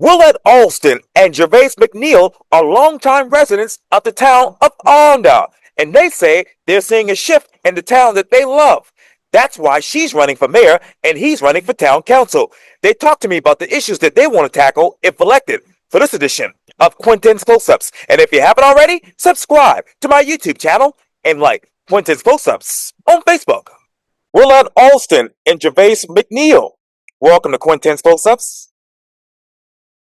Willette Alston and McNeal are longtime residents of the town of Awendaw, and they say they're seeing a shift in the town that they love. That's why she's running for mayor and he's running for town council. They talked to me about the issues that they want to tackle if elected for this edition of Quintin's Close-Ups. And if you haven't already, subscribe to my YouTube channel and like Quintin's Close-Ups on Facebook. Willette Alston and McNeal. Welcome to Quintin's Close-Ups.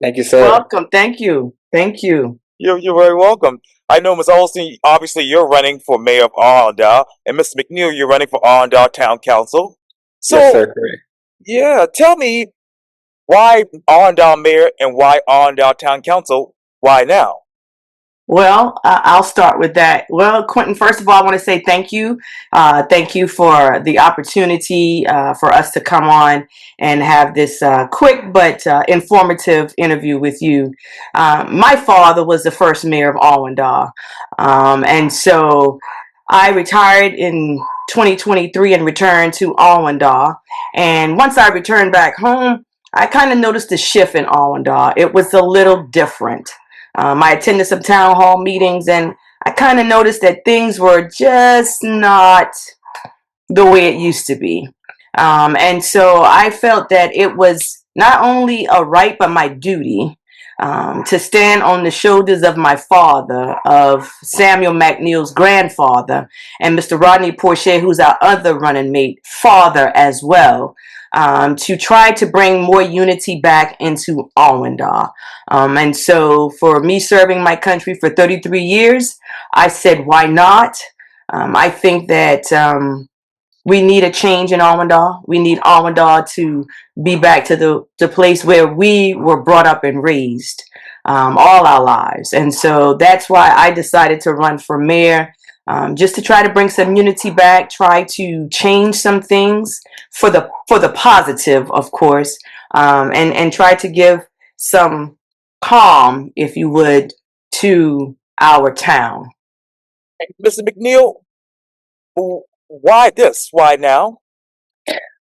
Thank you, sir. Welcome. Thank you. Thank you. You're very welcome. I know, Ms. Alston, obviously you're running for mayor of Awendaw, and Mr. McNeal, you're running for Awendaw Town Council. So, Yes, sir. Correct. yeah, tell me why Awendaw mayor and why Awendaw Town Council? Why now? Well, I'll start with that. Well, Quintin, first of all, I want to say thank you. Thank you for the opportunity for us to come on and have this quick but informative interview with you. My father was the first mayor of Awendaw, and so I retired in 2023 and returned to Awendaw. And once I returned back home, I kind of noticed a shift in Awendaw. It was a little different. I attended some town hall meetings, and I kind of noticed that things were just not the way it used to be. And so I felt that it was not only a right, but my duty to stand on the shoulders of my father, of Samuel McNeal's grandfather, and Mr. Rodney Porcher, who's our other running mate, father as well, to try to bring more unity back into Awendaw. And so for me serving my country for 33 years, I said, why not? I think that we need a change in Awendaw. We need Awendaw to be back to the place where we were brought up and raised all our lives. And so that's why I decided to run for mayor. Just to try to bring some unity back, try to change some things for the positive, of course, and try to give some calm, if you would, to our town. Mr. McNeal, why this? Why now?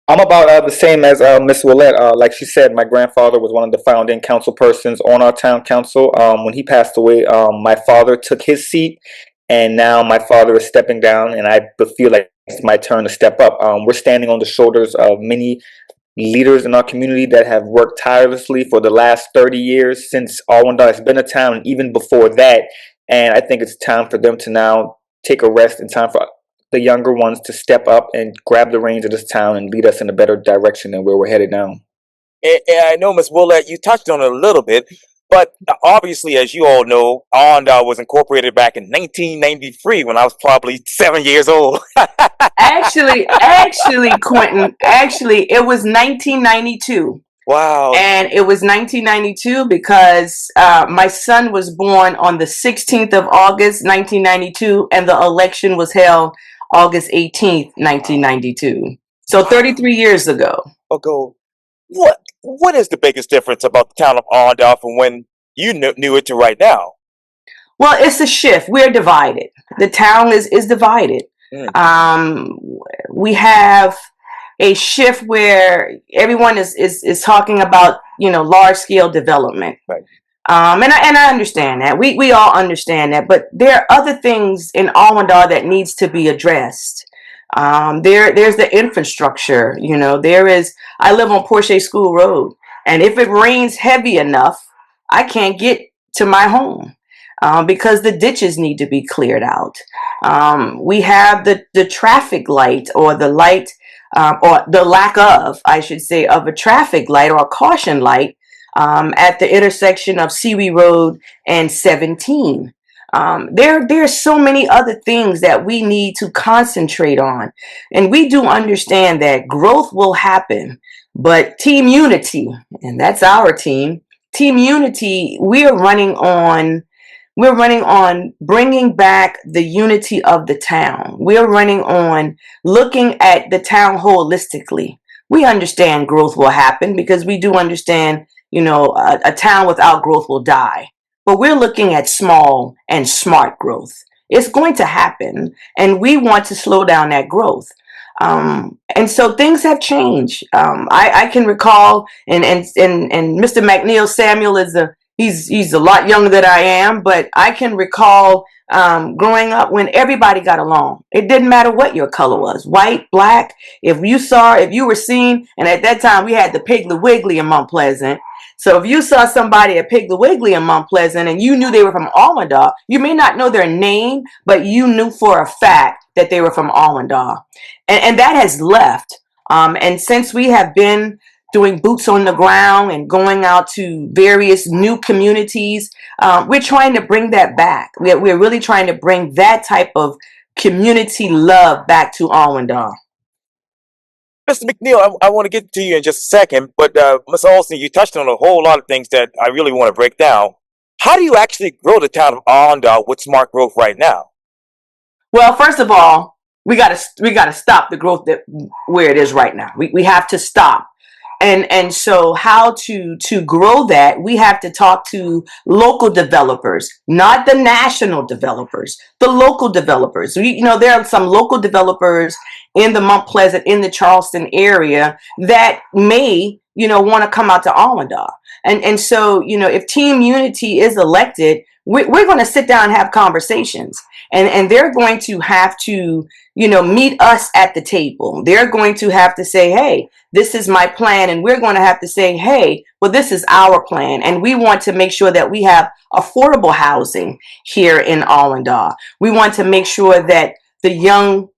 I'm about the same as Miss Willette. Like she said, my grandfather was one of the founding council persons on our town council. When he passed away, my father took his seat. And now my father is stepping down, and I feel like it's my turn to step up. We're standing on the shoulders of many leaders in our community that have worked tirelessly for the last 30 years since Awendaw has been a town, and even before that. And I think it's time for them to now take a rest, and time for the younger ones to step up and grab the reins of this town and lead us in a better direction than where we're headed now. And I know, Ms. Willette, you touched on it a little bit, but obviously, as you all know, Awendaw was incorporated back in 1993 when I was probably 7 years old. Actually, Quintin, it was 1992. Wow. And it was 1992 because my son was born on the 16th of August, 1992, and the election was held August 18th, 1992. So 33 years ago. Ago. What is the biggest difference about the town of Awendaw from when you knew it to right now? Well, it's a shift. We're divided. The town is divided. We have a shift where everyone is talking about, large scale development. Right. And I understand that. We all understand that. But there are other things in Awendaw that needs to be addressed. There's the infrastructure. I live on Porcher School Road, and if it rains heavy enough, I can't get to my home because the ditches need to be cleared out. We have the traffic light, or the light, or the lack of, I should say, of a traffic light or a caution light at the intersection of Seawee Road and 17. There are so many other things that we need to concentrate on. And we do understand that growth will happen, but team unity, and that's our team unity, we're running on bringing back the unity of the town. We're running on looking at the town holistically. We understand growth will happen because we do understand, a town without growth will die. But we're looking at small and smart growth. It's going to happen, and we want to slow down that growth. And so things have changed. I can recall, and Mr. McNeal Samuel is he's a lot younger than I am, but I can recall growing up when everybody got along. It didn't matter what your color was, white, black. If you were seen, and at that time we had the Piggly Wiggly in Mount Pleasant. So if you saw somebody at Piggly Wiggly in Mount Pleasant and you knew they were from Awendaw, you may not know their name, but you knew for a fact that they were from Awendaw. And that has left. And since we have been doing boots on the ground and going out to various new communities, we're trying to bring that back. We're really trying to bring that type of community love back to Awendaw. Mr. McNeal, I want to get to you in just a second, but Ms. Alston, you touched on a whole lot of things that I really want to break down. How do you actually grow the town of Awendaw with smart growth right now? Well, first of all, we gotta stop the growth where it is right now. We have to stop. And so how to grow that, we have to talk to local developers, not the national developers, the local developers. There are some local developers in the Mount Pleasant, in the Charleston area that may, want to come out to Awendaw. And so, if Team Unity is elected, we're going to sit down and have conversations. And they're going to have to, meet us at the table. They're going to have to say, hey, this is my plan. And we're going to have to say, hey, well, this is our plan. And we want to make sure that we have affordable housing here in Awendaw. We want to make sure that the young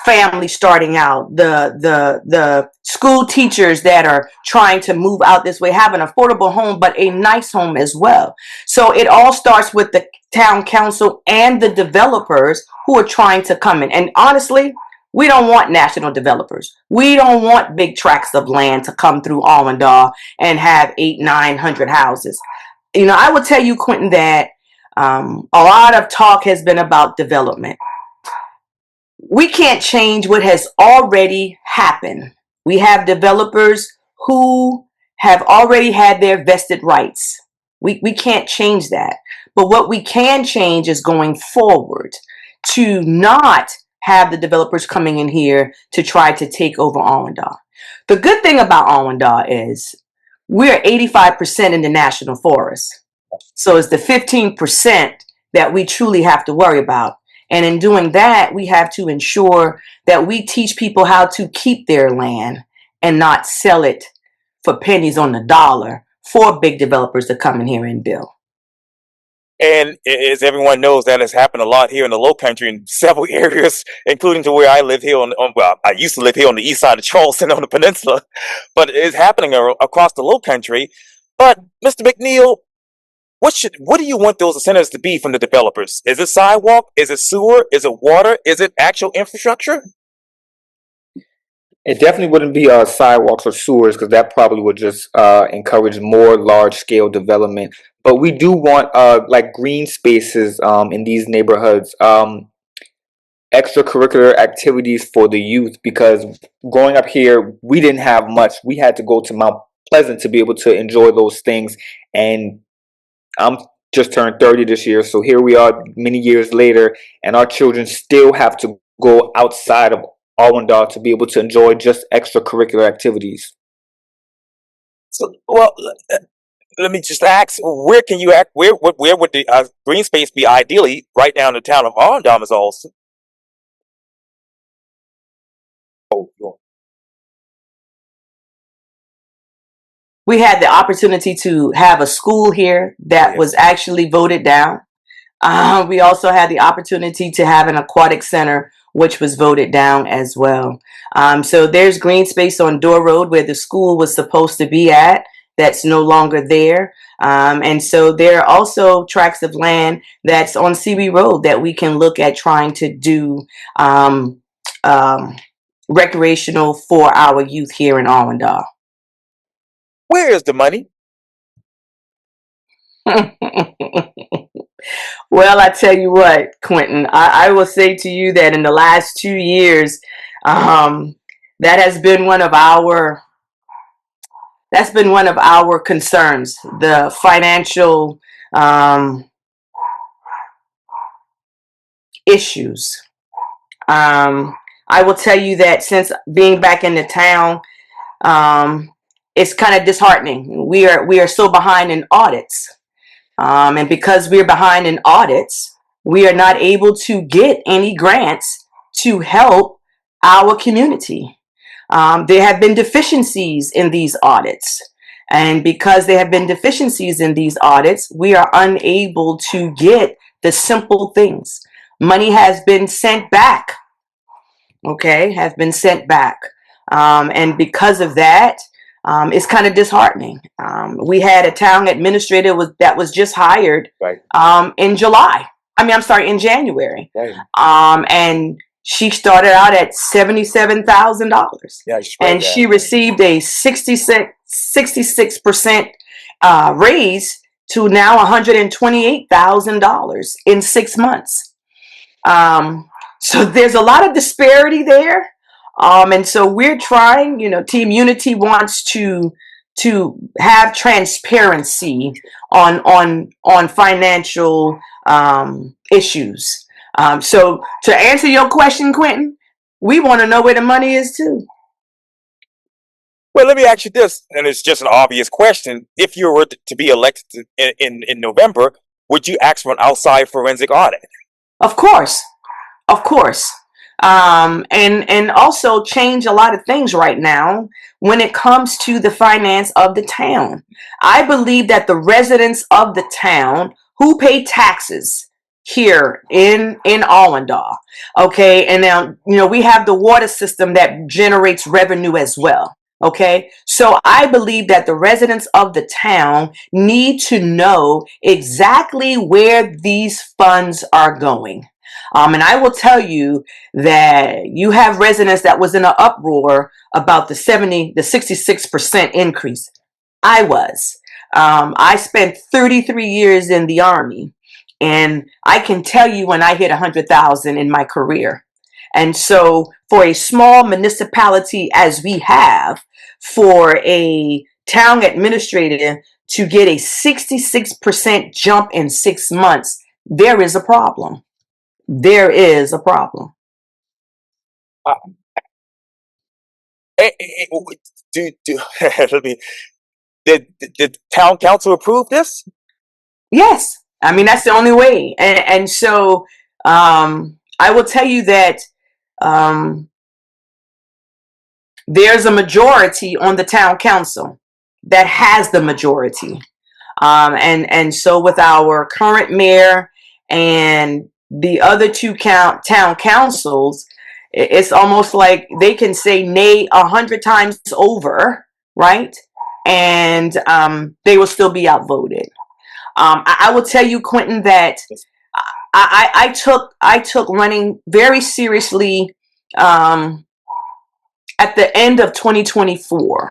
family starting out, the school teachers that are trying to move out this way, have an affordable home, but a nice home as well. So it all starts with the town council and the developers who are trying to come in. And honestly, we don't want national developers. We don't want big tracts of land to come through Awendaw and have 800-900 houses. I will tell you, Quintin, that a lot of talk has been about development. We can't change what has already happened. We have developers who have already had their vested rights. We can't change that. But what we can change is going forward to not have the developers coming in here to try to take over Awendaw. The good thing about Awendaw is we're 85% in the national forest. So it's the 15% that we truly have to worry about. And in doing that, we have to ensure that we teach people how to keep their land and not sell it for pennies on the dollar for big developers to come in here and build. And as everyone knows, that has happened a lot here in the Low Country in several areas, including to where I live here well, I used to live here on the east side of Charleston on the peninsula, but it's happening across the Low Country. But Mr. McNeal, what do you want those incentives to be from the developers? Is it sidewalk? Is it sewer? Is it water? Is it actual infrastructure? It definitely wouldn't be sidewalks or sewers, because that probably would just encourage more large-scale development. But we do want like green spaces in these neighborhoods, extracurricular activities for the youth, because growing up here, we didn't have much. We had to go to Mount Pleasant to be able to enjoy those things. And I'm just turned 30 this year, so here we are many years later, and our children still have to go outside of Awendaw to be able to enjoy just extracurricular activities. So, well, let me just ask: where can you act? Where would the green space be ideally? Right down the town of Awendaw, Ms. Alston. We had the opportunity to have a school here that was actually voted down. We also had the opportunity to have an aquatic center, which was voted down as well. So there's green space on Door Road where the school was supposed to be at. That's no longer there. And so there are also tracts of land that's on CB Road that we can look at trying to do recreational for our youth here in Awendaw. Where is the money? Well, I tell you what, Quintin, I will say to you that in the last 2 years, that has been one of our concerns, the financial issues. I will tell you that since being back in the town, it's kind of disheartening. We are so behind in audits, and because we're behind in audits, we are not able to get any grants to help our community. There have been deficiencies in these audits. And because there have been deficiencies in these audits, we are unable to get the simple things. Money has been sent back, okay, has been sent back. And because of that, it's kind of disheartening. We had a town administrator that was just hired in July. I'm sorry, in January. Right. And she started out at $77,000. Yeah, and she received a 66% raise to now $128,000 in 6 months. So there's a lot of disparity there. And so we're trying, Team Unity wants to have transparency on financial issues. So to answer your question, Quintin, we want to know where the money is too. Well, let me ask you this, and it's just an obvious question. If you were to be elected in November, would you ask for an outside forensic audit? Of course. And also change a lot of things right now when it comes to the finance of the town. I believe that the residents of the town who pay taxes here in Awendaw, okay, and now we have the water system that generates revenue as well. Okay, so I believe that the residents of the town need to know exactly where these funds are going. And I will tell you that you have residents that was in an uproar about the 66% increase. I was. I spent 33 years in the Army, and I can tell you when I hit 100,000 in my career. And so for a small municipality as we have, for a town administrator to get a 66% jump in 6 months, there is a problem. There is a problem. Did town council approve this? Yes. That's the only way. And so I will tell you that there's a majority on the town council that has the majority. And so with our current mayor and the other two town councils, it's almost like they can say nay 100 times over, right? And they will still be outvoted. I will tell you, Quintin, that I took running very seriously at the end of 2024.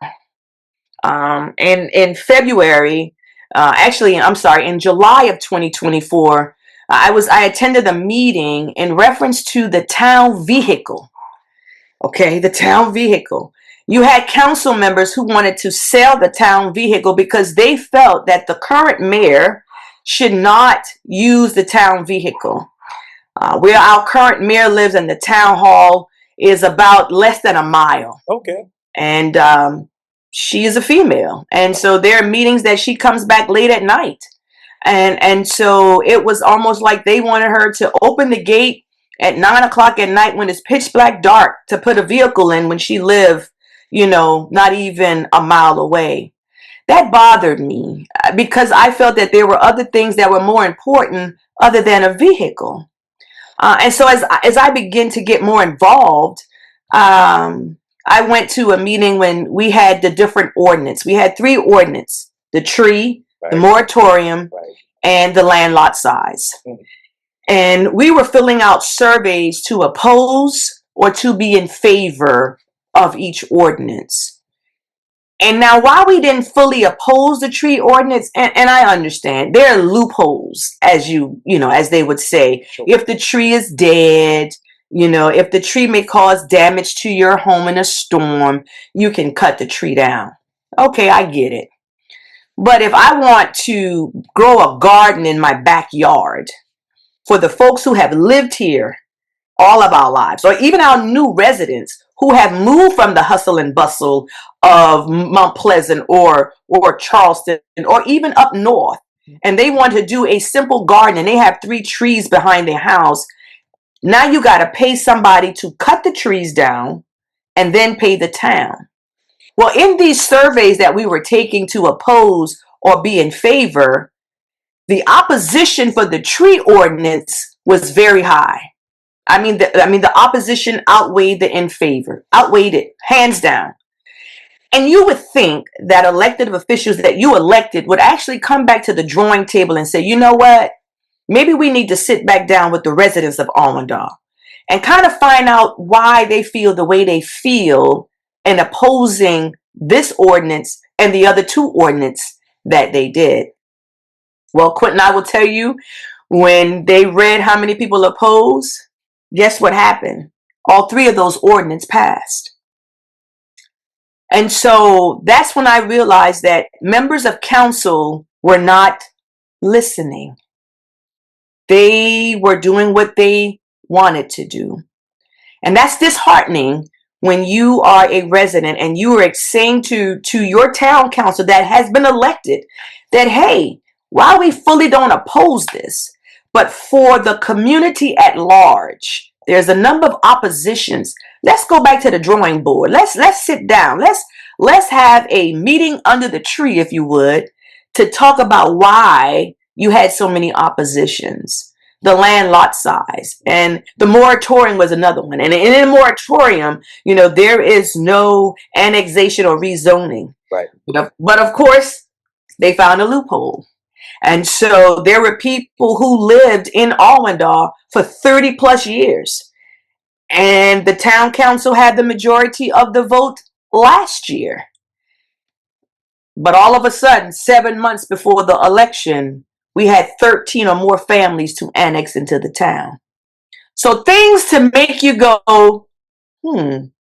And in February, in July of 2024, I attended a meeting in reference to the town vehicle. Okay, the town vehicle. You had council members who wanted to sell the town vehicle because they felt that the current mayor should not use the town vehicle. Where our current mayor lives and the town hall is about less than a mile. Okay. And she is a female. And so there are meetings that she comes back late at night. And so it was almost like they wanted her to open the gate at 9 o'clock at night when it's pitch black dark to put a vehicle in when she lived, not even a mile away. That bothered me because I felt that there were other things that were more important other than a vehicle. And so as I begin to get more involved, I went to a meeting when we had the different ordinance. We had 3 ordinance: the tree, the moratorium, and the land lot size. And we were filling out surveys to oppose or to be in favor of each ordinance. And now, while we didn't fully oppose the tree ordinance, and I understand there are loopholes, as as they would say, if the tree is dead, if the tree may cause damage to your home in a storm, you can cut the tree down. Okay, I get it. But if I want to grow a garden in my backyard, for the folks who have lived here all of our lives, or even our new residents who have moved from the hustle and bustle of Mount Pleasant or Charleston or even up north, and they want to do a simple garden and they have 3 trees behind their house. Now you got to pay somebody to cut the trees down and then pay the town. Well, in these surveys that we were taking to oppose or be in favor, the opposition for the tree ordinance was very high. I mean, the opposition outweighed the in favor, outweighed it, hands down. And you would think that elected officials that you elected would actually come back to the drawing table and say, you know what? Maybe we need to sit back down with the residents of Awendaw and kind of find out why they feel the way they feel in opposing this ordinance and the other 2 ordinance that they did. Well, Quintin, I will tell you, when they read how many people opposed, guess what happened? All 3 of those ordinances passed. And so that's when I realized that members of council were not listening. They were doing what they wanted to do. And that's disheartening when you are a resident and you are saying to your town council that has been elected that, hey, while we fully don't oppose this, but for the community at large, there's a number of oppositions. Let's go back to the drawing board. Let's sit down. Let's have a meeting under the tree, if you would, to talk about why you had so many oppositions. The land lot size and the moratorium was another one. And in a moratorium, there is no annexation or rezoning. Right. But of course, they found a loophole. And so there were people who lived in Awendaw for 30 plus years. And the town council had the majority of the vote last year. But all of a sudden, 7 months before the election, we had 13 or more families to annex into the town. So things to make you go, And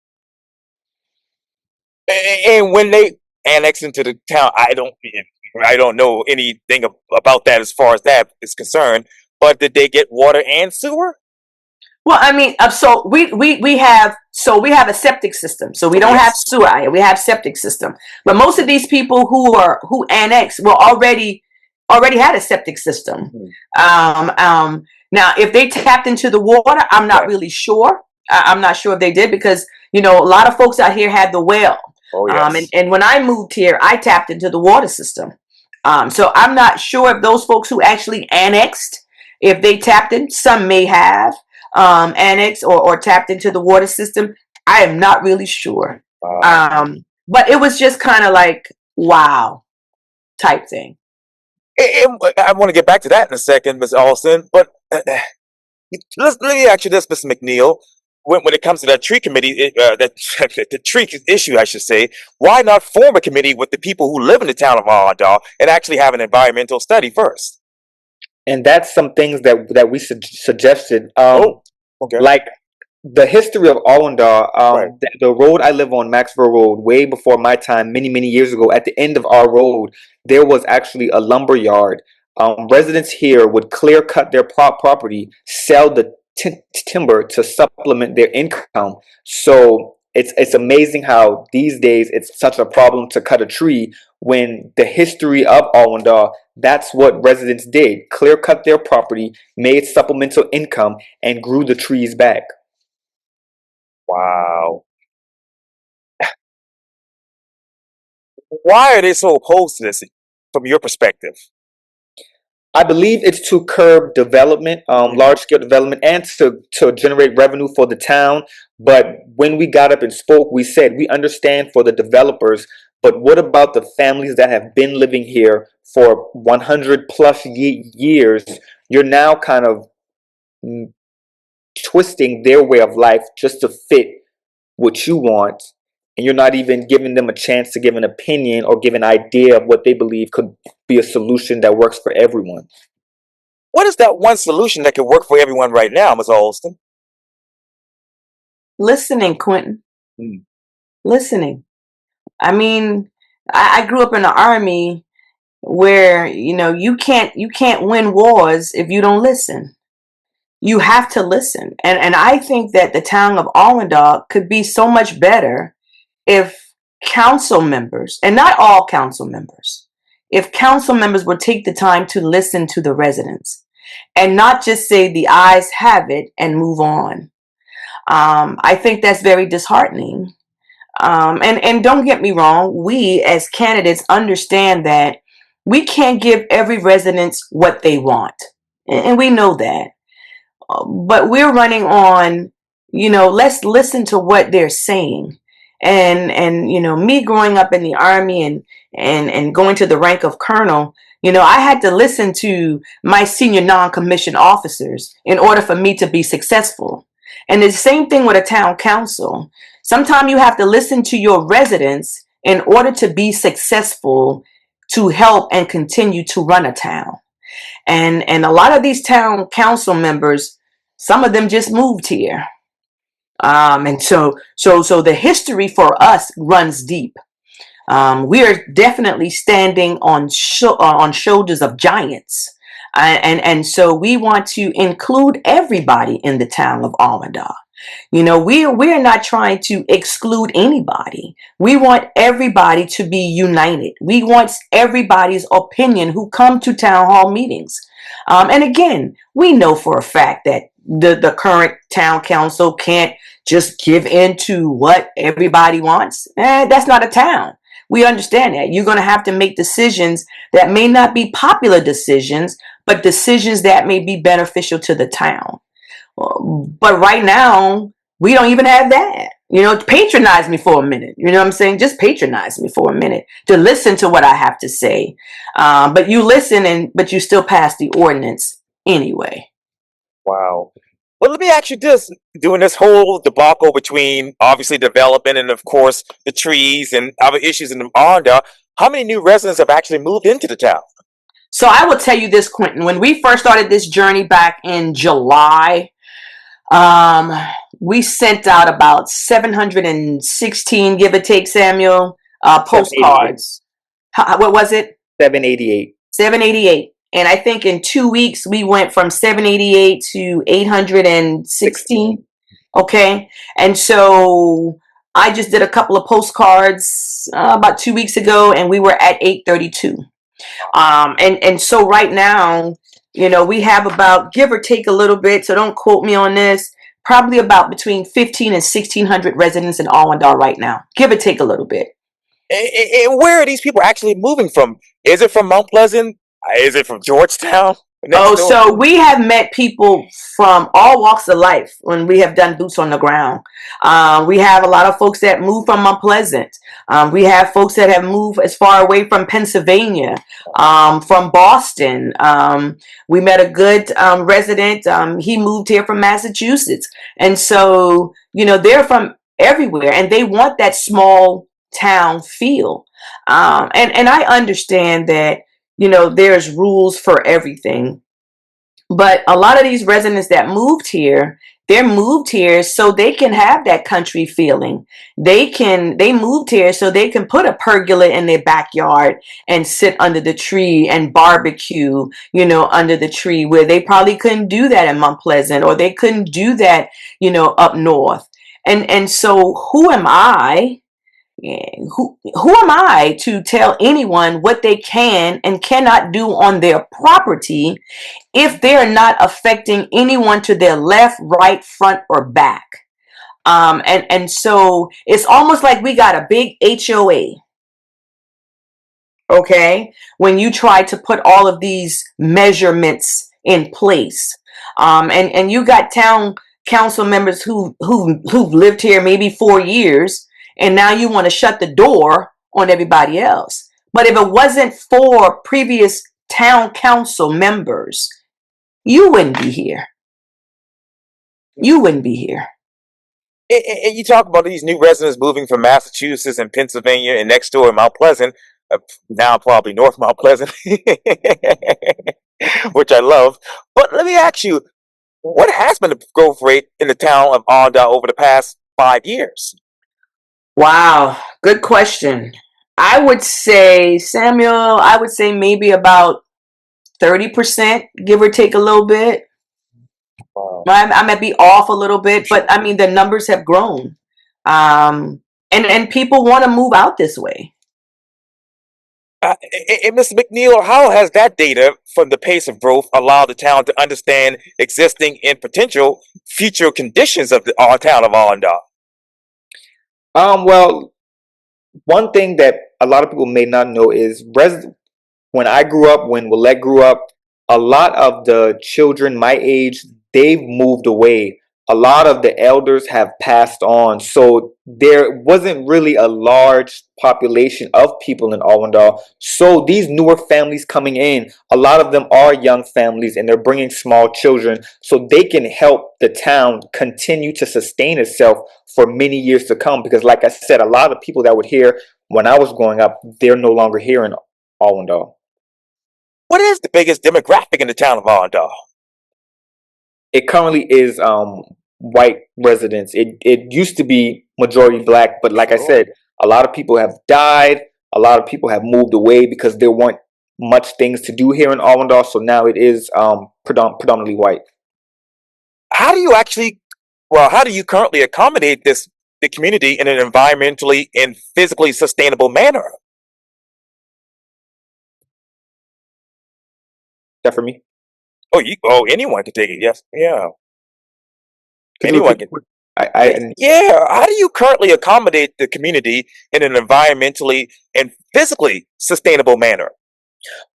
when they annex into the town, I don't know anything about that as far as that is concerned. But did they get water and sewer? Well, I mean, so we have a septic system. So we don't have sewer. We have septic system. But most of these people who annex were already had a septic system. Now, if they tapped into the water, I'm not really sure. I'm not sure if they did because a lot of folks out here had the well. Oh, yes. And when I moved here, I tapped into the water system. So I'm not sure if those folks who actually annexed, if they tapped in, some may have annexed or tapped into the water system. I am not really sure. But it was just kind of like, wow, type thing. I want to get back to that in a second, Ms. Alston, but let me ask you this, Ms. McNeal. When it comes to that tree committee, the tree issue, I should say, why not form a committee with the people who live in the town of Awendaw and actually have an environmental study first? And that's some things that we suggested. Okay. Like the history of Awendaw, the road I live on, Maxwell Road, way before my time, many, many years ago, at the end of our road, there was actually a lumber yard. Residents here would clear cut their property, sell the timber to supplement their income. So it's amazing how these days it's such a problem to cut a tree when the history of Awendaw, that's what residents did. Clear cut their property, made supplemental income, and grew the trees back. Wow. Why are they so opposed to this from your perspective? I believe it's to curb development, large-scale development, and to generate revenue for the town. But when we got up and spoke, we said we understand for the developers, but what about the families that have been living here for 100 plus years? You're now kind of twisting their way of life just to fit what you want, and you're not even giving them a chance to give an opinion or give an idea of what they believe could be a solution that works for everyone. What is that one solution that could work for everyone right now, Ms. Alston? Listening, Quintin. Listening. I mean, I grew up in the Army where you can't win wars if you don't listen. you have to listen. And I think that the town of Awendaw could be so much better if council members, and not all council members, if council members would take the time to listen to the residents and not just say the ayes have it and move on. I think that's very disheartening. And don't get me wrong, we as candidates understand that we can't give every resident what they want. And we know that. But we're running on, let's listen to what they're saying. And me growing up in the army and going to the rank of colonel, I had to listen to my senior non-commissioned officers in order for me to be successful. And the same thing with a town council. Sometimes you have to listen to your residents in order to be successful, to help and continue to run a town. And a lot of these town council members, some of them just moved here. And so the history for us runs deep. We are definitely standing on shoulders of giants. And so we want to include everybody in the town of Awendaw. We're not trying to exclude anybody. We want everybody to be united. We want everybody's opinion who come to town hall meetings. And again, we know for a fact that the current town council can't just give in to what everybody wants. That's not a town. We understand that. You're going to have to make decisions that may not be popular decisions, but decisions that may be beneficial to the town. But right now, we don't even have that. Patronize me for a minute. You know what I'm saying? Just patronize me for a minute to listen to what I have to say. But you listen, but you still pass the ordinance anyway. Wow. Well, let me ask you this. Doing this whole debacle between obviously development and, of course, the trees and other issues in Awendaw, how many new residents have actually moved into the town? So I will tell you this, Quintin. When we first started this journey back in July, we sent out about 716, give or take, Samuel, postcards. What was it? 788. 788. And I think in 2 weeks, we went from 788 to 816. Okay. And so I just did a couple of postcards about 2 weeks ago, and we were at 832. And so right now, we have about, give or take a little bit, so don't quote me on this, probably about between 15 and 1,600 residents in Awendaw right now, give or take a little bit. And where are these people actually moving from? Is it from Mount Pleasant? Is it from Georgetown? So we have met people from all walks of life when we have done boots on the ground. We have a lot of folks that move from Mount Pleasant. We have folks that have moved as far away from Pennsylvania, from Boston. We met a good resident. He moved here from Massachusetts. And so, they're from everywhere, and they want that small town feel. And I understand that there's rules for everything. But a lot of these residents that moved here, they're moved here so they can have that country feeling. They moved here so they can put a pergola in their backyard and sit under the tree and barbecue, under the tree, where they probably couldn't do that in Mount Pleasant, or they couldn't do that, up north. And so who am I? Who am I to tell anyone what they can and cannot do on their property if they're not affecting anyone to their left, right, front, or back? And so it's almost like we got a big HOA. Okay, when you try to put all of these measurements in place, and you got town council members who've lived here maybe 4 years. And now you want to shut the door on everybody else. But if it wasn't for previous town council members, you wouldn't be here. You wouldn't be here. And you talk about these new residents moving from Massachusetts and Pennsylvania and next door in Mount Pleasant, now probably North Mount Pleasant, which I love. But let me ask you, what has been the growth rate in the town of Awendaw over the past 5 years? Wow, good question. I would say, Samuel, maybe about 30%, give or take a little bit. I might be off a little bit, but I mean the numbers have grown, and people want to move out this way. And Mr. McNeal, how has that data from the pace of growth allowed the town to understand existing and potential future conditions of our town of Awendaw? Well, one thing that a lot of people may not know is when I grew up, when Willette grew up, a lot of the children my age, they've moved away. A lot of the elders have passed on. So there wasn't really a large population of people in Awendaw. So these newer families coming in, a lot of them are young families and they're bringing small children so they can help the town continue to sustain itself for many years to come. Because like I said, a lot of people that were here when I was growing up, they're no longer here in Awendaw. What is the biggest demographic in the town of Awendaw? It currently is white residents. It used to be majority black, but like I said, a lot of people have died. A lot of people have moved away because there weren't much things to do here in Awendaw. So now it is predominantly white. How do you how do you currently accommodate the community in an environmentally and physically sustainable manner? Is that for me? Anyone can take it. Yes, yeah, Could you anyone repeat? can. I Yeah, how do you currently accommodate the community in an environmentally and physically sustainable manner?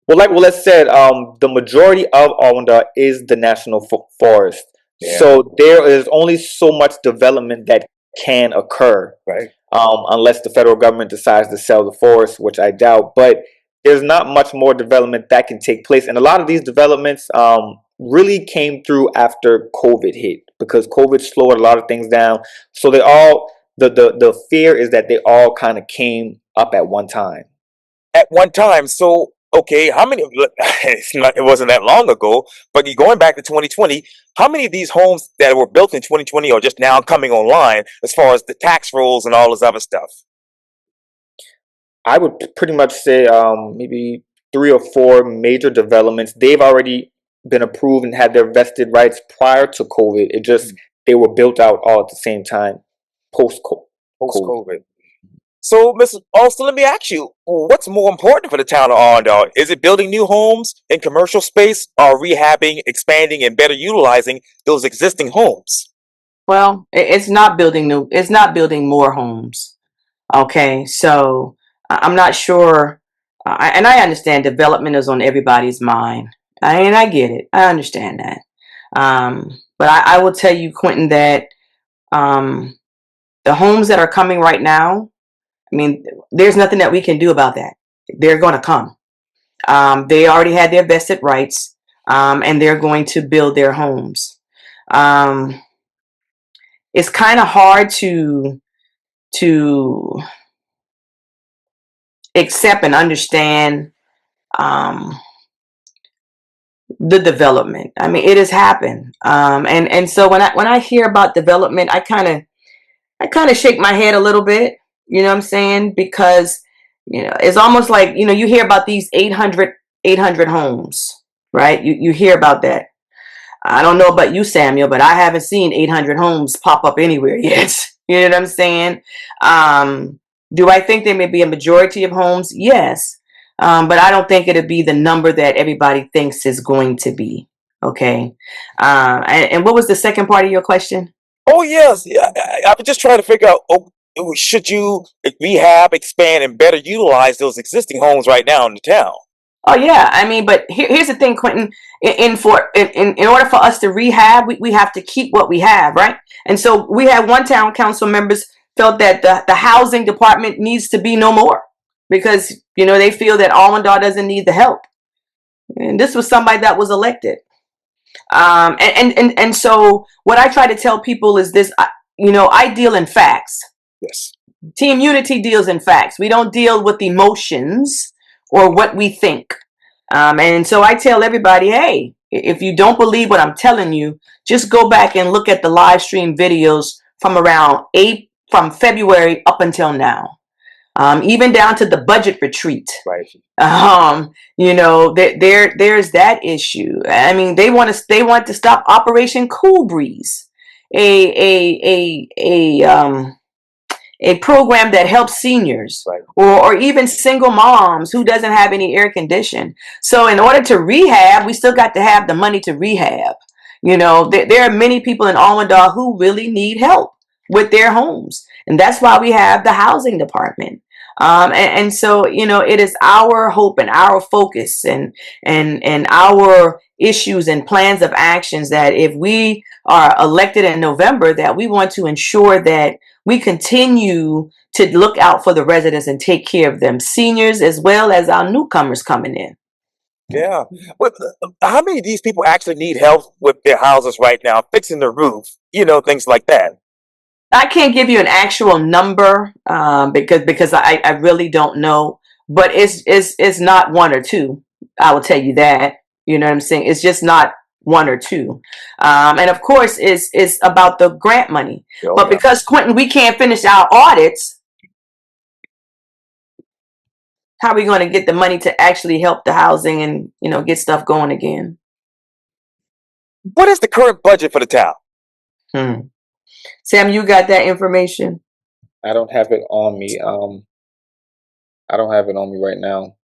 Well, like Willette said, the majority of Awendaw is the national forest. Yeah. So there is only so much development that can occur, Right. unless the federal government decides to sell the forest, which I doubt. But there's not much more development that can take place, and a lot of these developments really came through after COVID hit because COVID slowed a lot of things down. So they all the fear is that they all kind of came up at one time. At one time, so okay, how many? It wasn't that long ago, but you going back to 2020. How many of these homes that were built in 2020 are just now coming online, as far as the tax rolls and all this other stuff? I would pretty much say maybe 3 or 4 major developments. They've already been approved and had their vested rights prior to COVID. It just they were built out all at the same time post COVID. Post-COVID. So, Mr. Alston, let me ask you, what's more important for the town of Awendaw? Is it building new homes in commercial space, or rehabbing, expanding, and better utilizing those existing homes? Well, it's not building new. It's not building more homes. Okay, so I'm not sure, and I understand development is on everybody's mind. I get it. I understand that. But I will tell you, Quintin, that the homes that are coming right now, I mean, there's nothing that we can do about that. They're going to come. They already had their vested rights, and they're going to build their homes. It's kind of hard to accept and understand the development. I mean, it has happened, and so when I hear about development, I kind of shake my head a little bit. You know what I'm saying? Because it's almost like you hear about these 800 homes, right? You hear about that. I don't know about you, Samuel, but I haven't seen 800 homes pop up anywhere yet. You know what I'm saying? Do I think there may be a majority of homes? Yes. But I don't think it'll be the number that everybody thinks is going to be. Okay. And what was the second part of your question? Oh, yes. Yeah, I was just trying to figure out, should you rehab, expand, and better utilize those existing homes right now in the town? Oh yeah, I mean, but here's the thing, Quintin. In order for us to rehab, we have to keep what we have, right? And so we had one town council members felt that the housing department needs to be no more because they feel that Awendaw doesn't need the help. And this was somebody that was elected. And so what I try to tell people is this: I deal in facts. Yes. Team Unity deals in facts. We don't deal with emotions or what we think. And so I tell everybody, hey, if you don't believe what I'm telling you, just go back and look at the live stream videos from from February up until now. even down to the budget retreat. Right. There's that issue. I mean, they want to stop Operation Cool Breeze, a program that helps seniors, right, or even single moms who doesn't have any air condition. So in order to rehab, we still got to have the money to rehab. There are many people in Awendaw who really need help with their homes. And that's why we have the housing department. So, it is our hope and our focus and our issues and plans of actions that if we are elected in November, that we want to ensure that we continue to look out for the residents and take care of them, seniors as well as our newcomers coming in. Yeah. Well, how many of these people actually need help with their houses right now, fixing the roof, things like that? I can't give you an actual number because I really don't know, but it's not one or two. I will tell you that. You know what I'm saying? It's just not one or two. And of course, it's about the grant money. Oh, but yeah. Because, Quintin, we can't finish our audits, how are we going to get the money to actually help the housing and get stuff going again? What is the current budget for the town? Sam, you got that information? I don't have it on me. I don't have it on me right now.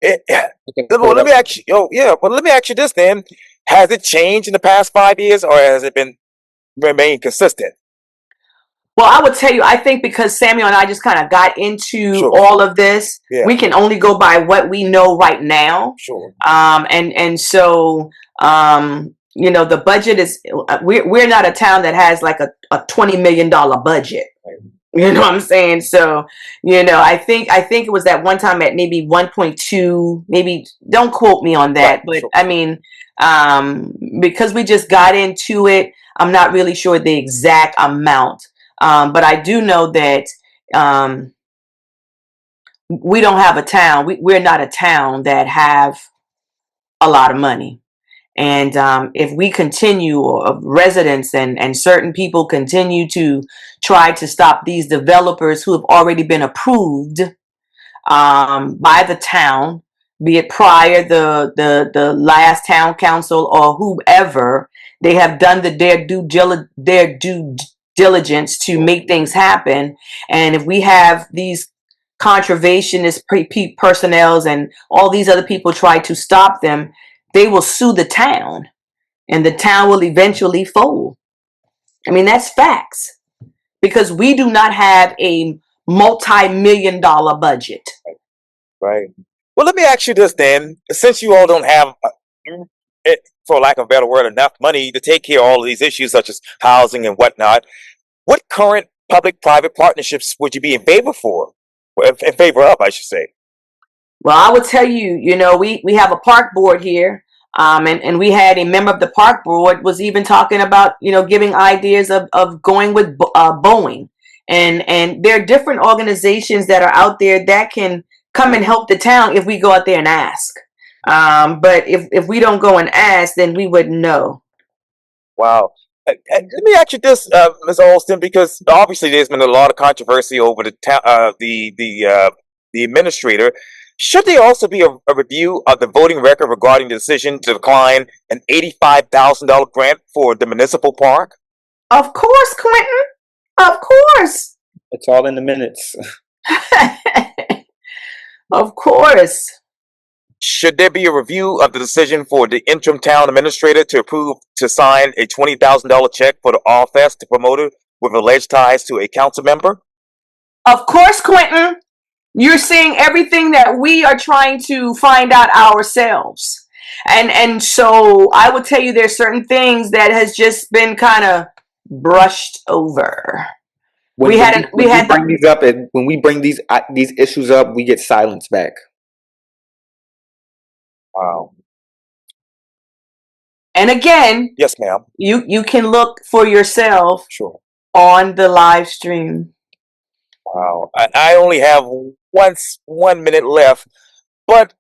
Well, let me ask you. Oh, yeah. Well, let me ask you this then: has it changed in the past 5 years, or has it remained consistent? Well, I would tell you, I think because Samuel and I just kind of got into Sure. all of this, Yeah. we can only go by what we know right now. Sure. So the budget is, we're not a town that has like a $20 million budget. Right. You know what I'm saying? So, I think it was that one time at maybe 1.2, maybe, don't quote me on that, Right. but Sure. I mean, because we just got into it, I'm not really sure the exact amount. But I do know that we don't have a town. We're not a town that have a lot of money. And if we continue, or residents and certain people continue to try to stop these developers who have already been approved by the town, be it prior, the last town council or whoever, they have done their due diligence to make things happen. And if we have these conservationist personnels and all these other people try to stop them, they will sue the town, and the town will eventually fold. I mean, that's facts, because we do not have a multi-million-dollar budget. Right. Well, let me ask you this then: since you all don't have, for lack of a better word, enough money to take care of all of these issues such as housing and whatnot, what current public-private partnerships would you be in favor of, I should say? Well, I would tell you, we have a park board here, and we had a member of the park board was even talking about, giving ideas of going with Boeing, and there are different organizations that are out there that can come and help the town if we go out there and ask. But if we don't go and ask, then we wouldn't know. Wow. And let me ask you this, Ms. Alston, because obviously there's been a lot of controversy over the administrator. Should there also be a review of the voting record regarding the decision to decline an $85,000 grant for the municipal park? Of course, Quintin. Of course. It's all in the minutes. Of course. Should there be a review of the decision for the interim town administrator to sign a $20,000 check for the office to promoter with alleged ties to a council member? Of course, Quintin. You're seeing everything that we are trying to find out ourselves. And so I would tell you there's certain things that has just been kind of brushed over. When we bring these issues up, we get silence back. Wow. And again, yes, ma'am. You can look for yourself. Sure. On the live stream. Wow. I only have 1 minute left, but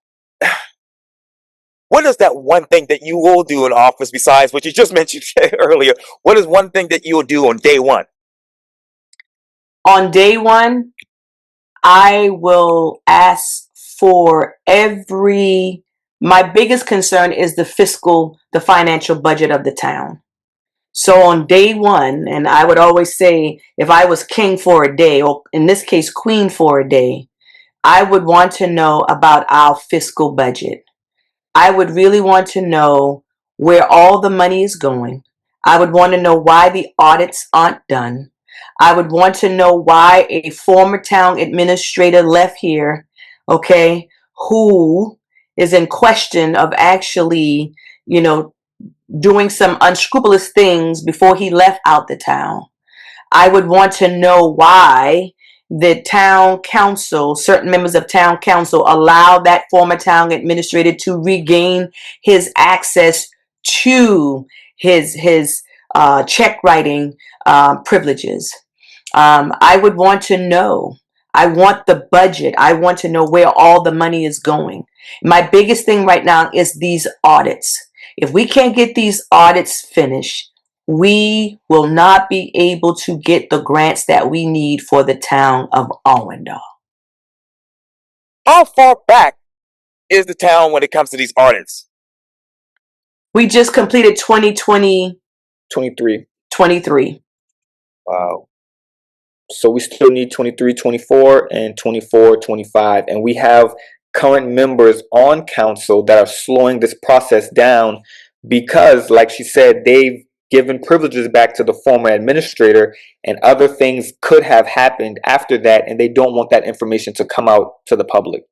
what is that one thing that you will do in office besides what you just mentioned earlier? What is one thing that you will do on day one? On day one, I will ask for my biggest concern is the financial budget of the town. So on day one, and I would always say, if I was king for a day, or in this case, queen for a day, I would want to know about our fiscal budget. I would really want to know where all the money is going. I would want to know why the audits aren't done. I would want to know why a former town administrator left here, okay, who is in question of actually, doing some unscrupulous things before he left out the town. I would want to know why the town council, certain members of town council, allowed that former town administrator to regain his access to his check writing privileges. I would want to know. I want the budget. I want to know where all the money is going. My biggest thing right now is these audits. If we can't get these audits finished, we will not be able to get the grants that we need for the town of Awendaw. How far back is the town when it comes to these audits? We just completed 2020, 23. 23. Wow. So we still need 23, 24, and 24, 25. And we have current members on council that are slowing this process down because, like she said, they've given privileges back to the former administrator, and other things could have happened after that, and they don't want that information to come out to the public.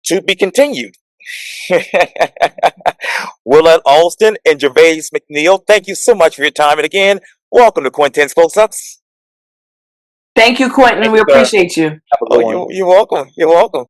To be continued. Willette Alston and Gervais McNeal, thank you so much for your time. And again, welcome to Quintin's Close-Ups. Thank you, Quintin. Thank We you, sir. appreciate you. Have a good one. You're welcome. You're welcome.